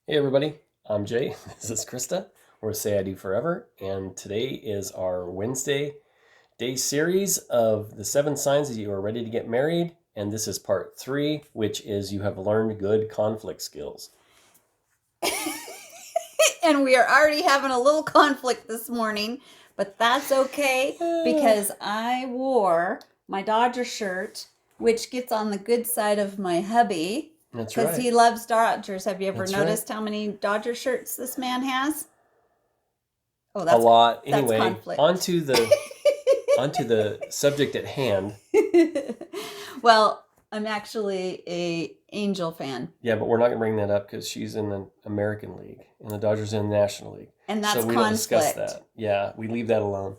Hey everybody, I'm Jay. This is Krista. We're Say I Do Forever, and today is our Wednesday day series of the 7 signs that you are ready to get married. And this is part 3, which is you have learned good conflict skills. And we are already having a little conflict this morning, but that's okay because I wore my Dodger shirt, which gets on the good side of my hubby. That's Because right. he loves Dodgers. Have you ever That's noticed right. how many Dodger shirts this man has? Oh, A lot. that's Anyway, conflict. onto the subject at hand. Well, I'm actually a Angel fan, Yeah, but we're not going to bring that up because she's in the American League and the Dodgers in the National League. and So that's we don't discuss conflict. that. Yeah, we leave that alone.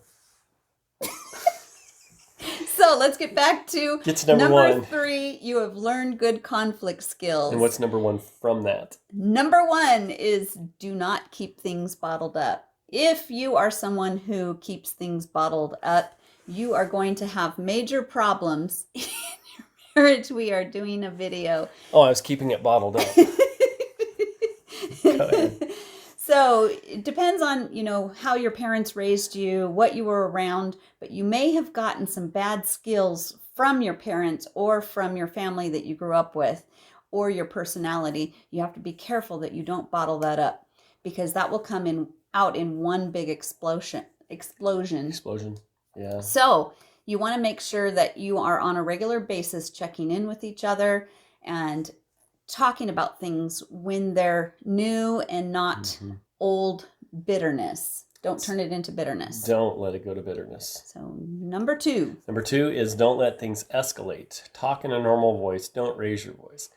So let's get back to Get to number number 1. 3. You have learned good conflict And skills. what's number 1 from that? Number 1 is do not keep things bottled up. If you are someone who keeps things bottled up, you are going to have major problems in your marriage. We are doing a video. Oh, I was keeping it bottled up. Go ahead. So it depends on, how your parents raised you, what you were around, but you may have gotten some bad skills from your parents or from your family that you grew up with or your personality. You have to be careful that you don't bottle that up because that will come in out in one big explosion. Explosion. Yeah. So you want to make sure that you are on a regular basis checking in with each other and talking about things when they're new and not old bitterness. Don't turn it into bitterness. Don't let it go to bitterness. So, number 2. Number 2 is don't let things escalate. Talk in a normal voice. Don't raise your voice.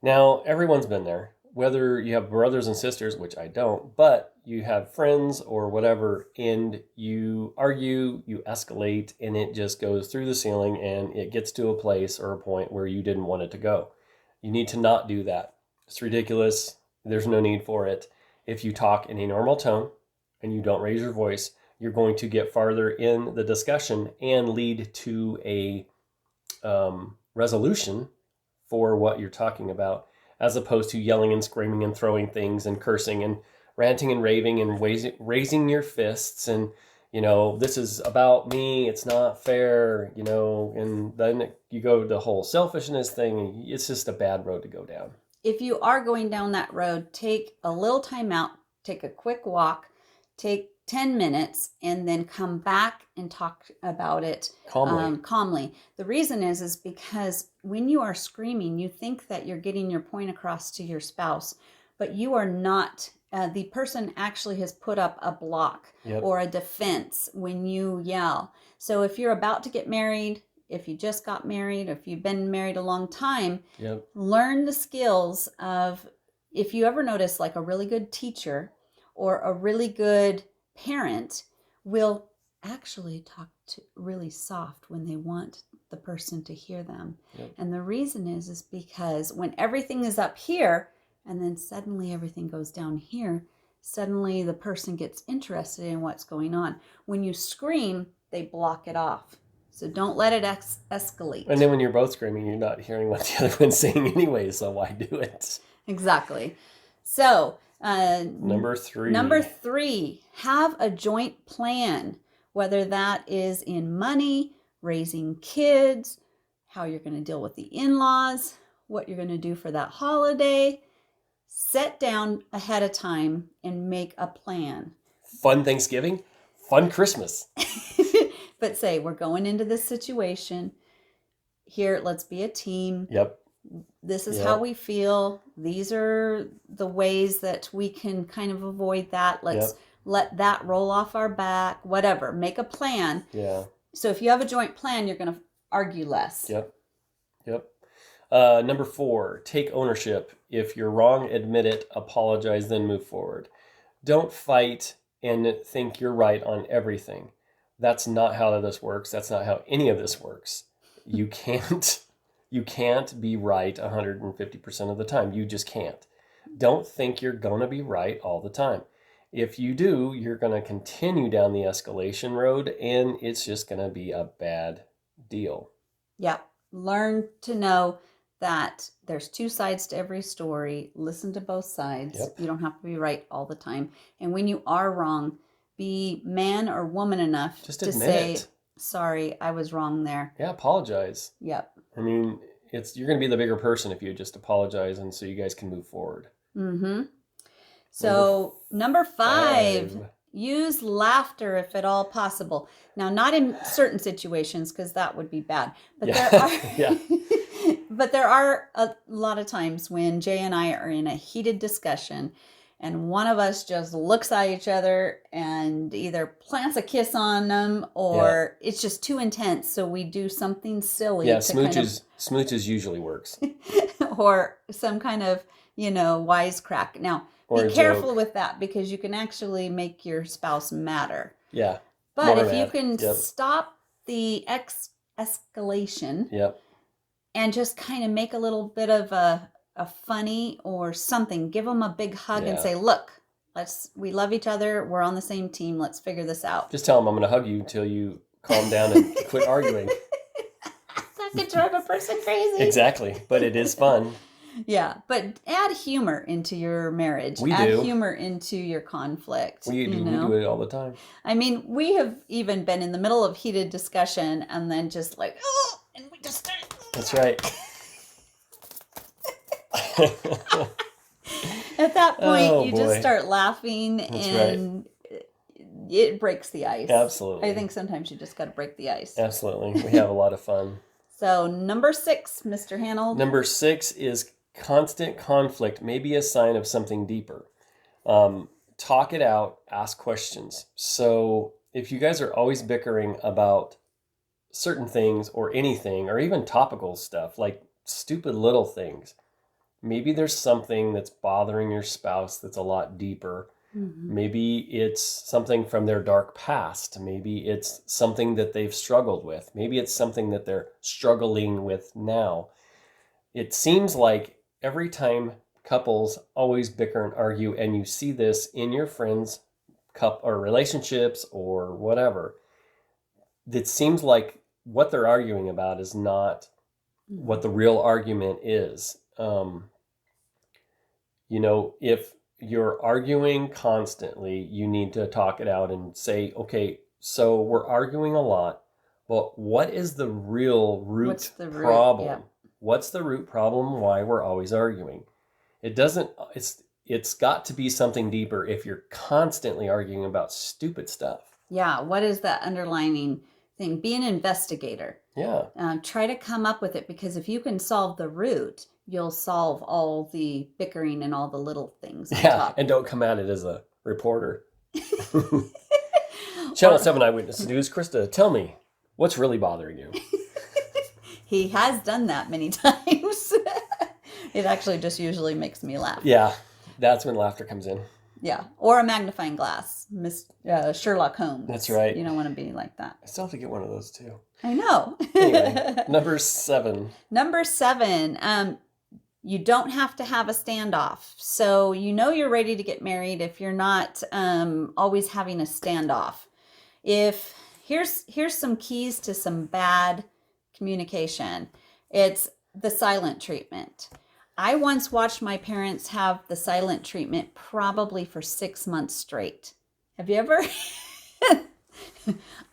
Now, everyone's been there. Whether you have brothers and sisters, which I don't, but you have friends or whatever, and you argue, you escalate, and it just goes through the ceiling and it gets to a place or a point where you didn't want it to go. You need to not do that. It's ridiculous. There's no need for it. If you talk in a normal tone and you don't raise your voice, you're going to get farther in the discussion and lead to a resolution for what you're talking about, as opposed to yelling and screaming and throwing things and cursing and ranting and raving and raising your fists and this is about me, it's not fair, and then you go the whole selfishness thing, and it's just a bad road to go down. If you are going down that road, take a little time out, take a quick walk, take 10 minutes, and then come back and talk about it calmly. The reason is because when you are screaming, you think that you're getting your point across to your spouse, but you are not. The person actually has put up a block or a defense when you yell. So if you're about to get married, if you just got married, if you've been married a long time, learn the skills of, if you ever notice, like a really good teacher or a really good parent will actually talk to really soft when they want the person to hear them. And the reason is because when everything is up here and then suddenly everything goes down here, suddenly the person gets interested in what's going on. When you scream, they block it off. So don't let it escalate. And then when you're both screaming, you're not hearing what the other one's saying anyway, so why do it? Exactly. So number 3. Number 3, have a joint plan, whether that is in money, raising kids, how you're going to deal with the in-laws, what you're going to do for that holiday. Set down ahead of time and make a plan. Fun Thanksgiving, fun Christmas. But say, we're going into this situation. Here, let's be a team. This is how we feel. These are the ways that we can kind of avoid that. Let's let that roll off our back, whatever. Make a plan. So if you have a joint plan, you're going to argue less. Number 4, take ownership. If you're wrong, admit it, apologize, then move forward. Don't fight and think you're right on everything. That's not how this works. That's not how any of this works. You can't be right 150% of the time. You just can't. Don't think you're going to be right all the time. If you do, you're going to continue down the escalation road, and it's just going to be a bad deal. Learn to know that there's two sides to every story. Listen to both sides. Yep. You don't have to be right all the time. And when you are wrong, be man or woman enough Just to admit say, it. sorry, I was wrong there. Yeah, apologize. Yep. I mean, you're going to be the bigger person if you just apologize, and so you guys can move forward. Mm-hmm. So number five, use laughter if at all possible. Now, not in certain situations because that would be bad. But there are, but there are a lot of times when Jay and I are in a heated discussion, and one of us just looks at each other and either plants a kiss on them, or it's just too intense. So we do something silly. Yeah, smooches usually works. Or some kind of, wisecrack. Now, be careful with that because you can actually make your spouse madder. Yeah. But if you can stop the escalation and just kind of make a little bit of a funny or something, give them a big hug and say, look, we love each other. We're on the same team. Let's figure this out. Just tell them I'm going to hug you until you calm down and quit arguing. That could drive a person crazy. Exactly. But it is fun. Yeah, but add humor into your marriage. Add humor into your conflict. We do it all the time. I mean, we have even been in the middle of heated discussion and then just like, oh, and we just start. That's right. At that point, you just start laughing and it breaks the ice. Absolutely. I think sometimes you just got to break the ice. Absolutely. We have a lot of fun. So number 6, Mr. Hanold. Number 6 is constant conflict may be a sign of something deeper. Talk it out, ask questions. So if you guys are always bickering about certain things or anything, or even topical stuff, like stupid little things, maybe there's something that's bothering your spouse that's a lot deeper. Mm-hmm. Maybe it's something from their dark past. Maybe it's something that they've struggled with. Maybe it's something that they're struggling with now. It seems like every time couples always bicker and argue, and you see this in your friends' or relationships or whatever, it seems like what they're arguing about is not what the real argument is. If you're arguing constantly, you need to talk it out and say, okay, so we're arguing a lot, but what is the real root problem? Yeah. What's the root problem why we're always arguing? It's got to be something deeper if you're constantly arguing about stupid stuff. Yeah, what is that underlining thing? Be an investigator. Yeah. Try to come up with it, because if you can solve the root, you'll solve all the bickering and all the little things. Yeah, and don't come at it as a reporter. Channel 7 Eyewitness News, Krista, tell me, what's really bothering you? He has done that many times. It actually just usually makes me laugh. Yeah, that's when laughter comes in. Yeah, or a magnifying glass, Sherlock Holmes. That's right. You don't want to be like that. I still have to get one of those too. I know. Anyway, number 7. Number 7, you don't have to have a standoff. So you're ready to get married if you're not always having a standoff. Here's some keys to some bad communication. It's the silent treatment. I once watched my parents have the silent treatment probably for 6 months straight. Have you ever?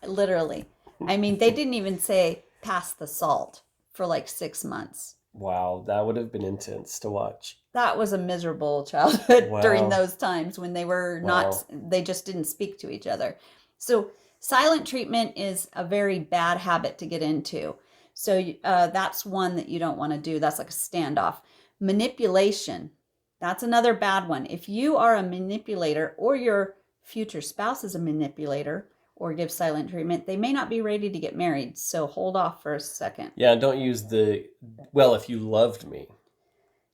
Literally. I mean, they didn't even say pass the salt for like 6 months. Wow, that would have been intense to watch. That was a miserable childhood during those times when they were they just didn't speak to each other. So silent treatment is a very bad habit to get into. So that's one that you don't want to do. That's like a standoff. Manipulation. That's another bad one. If you are a manipulator, or your future spouse is a manipulator, or gives silent treatment, they may not be ready to get married. So hold off for a second. Yeah, don't use if you loved me,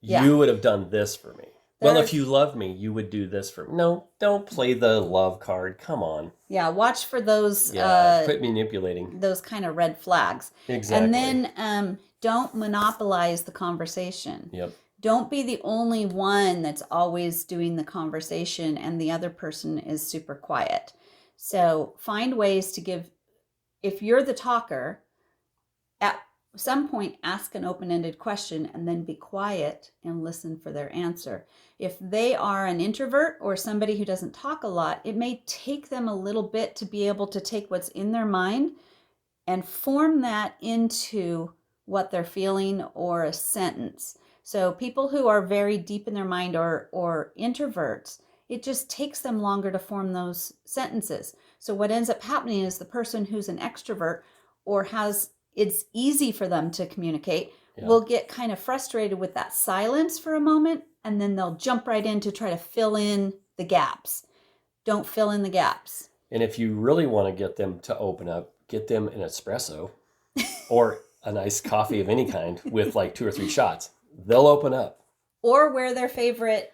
you would have done this for me. If you loved me, you would do this for me. No, don't play the love card. Come on. Yeah, watch for those. Quit manipulating. Those kind of red flags. Exactly. And then don't monopolize the conversation. Yep. Don't be the only one that's always doing the conversation and the other person is super quiet. So find ways to give, if you're the talker, some point ask an open-ended question and then be quiet and listen for their answer. If they are an introvert or somebody who doesn't talk a lot, it may take them a little bit to be able to take what's in their mind and form that into what they're feeling or a sentence. So people who are very deep in their mind or introverts, it just takes them longer to form those sentences. So what ends up happening is the person who's an extrovert or it's easy for them to communicate will get kind of frustrated with that silence for a moment, and then they'll jump right in to try to fill in the gaps. Don't fill in the gaps. And if you really want to get them to open up, get them an espresso or a nice coffee of any kind with like 2 or 3 shots. They'll open up. Or wear their favorite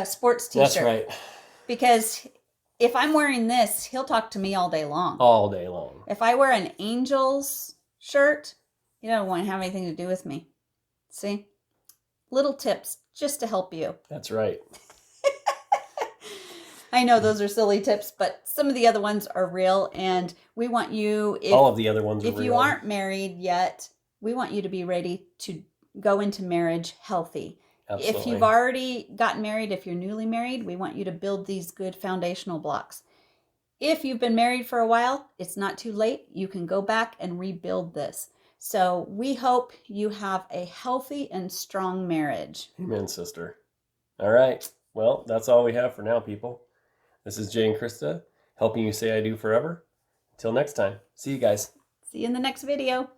sports t-shirt. That's right. Because if I'm wearing this, he'll talk to me all day long. All day long. If I wear an Angels shirt, he don't want to have anything to do with me. See? Little tips just to help you. That's right. I know those are silly tips, but some of the other ones are real, and we want you... all of the other ones are real. If you aren't married yet, we want you to be ready to go into marriage healthy. Absolutely. If you've already gotten married, if you're newly married, we want you to build these good foundational blocks. If you've been married for a while, it's not too late. You can go back and rebuild this. So we hope you have a healthy and strong marriage. Amen, sister. All right. Well, that's all we have for now, people. This is Jay and Krista, helping you say I do forever. Until next time. See you guys. See you in the next video.